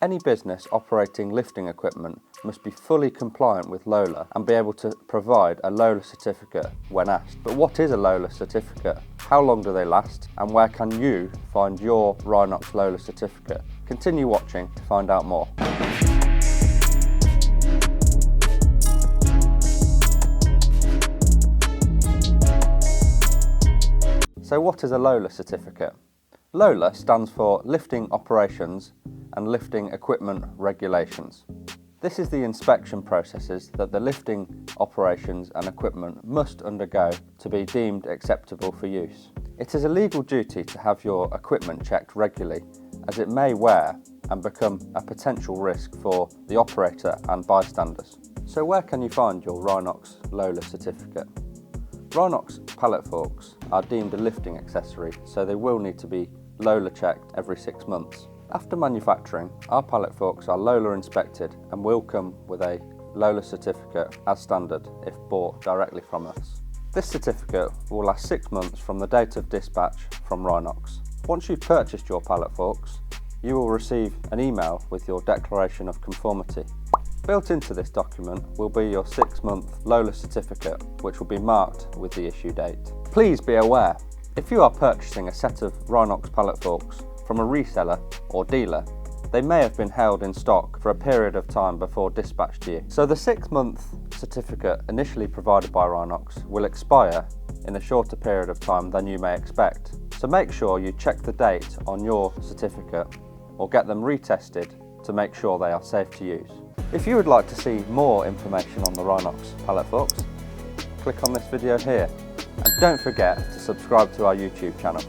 Any business operating lifting equipment must be fully compliant with LOLER and be able to provide a LOLER certificate when asked. But what is a LOLER certificate? How long do they last? And where can you find your Rhinox LOLER certificate? Continue watching to find out more. So what is a LOLER certificate? LOLER stands for Lifting Operations and Lifting Equipment Regulations. This is the inspection processes that the lifting operations and equipment must undergo to be deemed acceptable for use. It is a legal duty to have your equipment checked regularly, as it may wear and become a potential risk for the operator and bystanders. So where can you find your Rhinox LOLER certificate? Rhinox Pallet Forks are deemed a lifting accessory, so they will need to be LOLER checked every 6 months. After manufacturing, our pallet forks are LOLER inspected and will come with a LOLER certificate as standard if bought directly from us. This certificate will last 6 months from the date of dispatch from Rhinox. Once you've purchased your pallet forks, you will receive an email with your declaration of conformity. Built into this document will be your 6-month LOLER certificate, which will be marked with the issue date. Please be aware, if you are purchasing a set of Rhinox pallet forks from a reseller or dealer, they may have been held in stock for a period of time before dispatch to you. So the 6-month certificate initially provided by Rhinox will expire in a shorter period of time than you may expect. So make sure you check the date on your certificate or get them retested to make sure they are safe to use. If you would like to see more information on the Rhinox pallet forks, click on this video here. And don't forget to subscribe to our YouTube channel.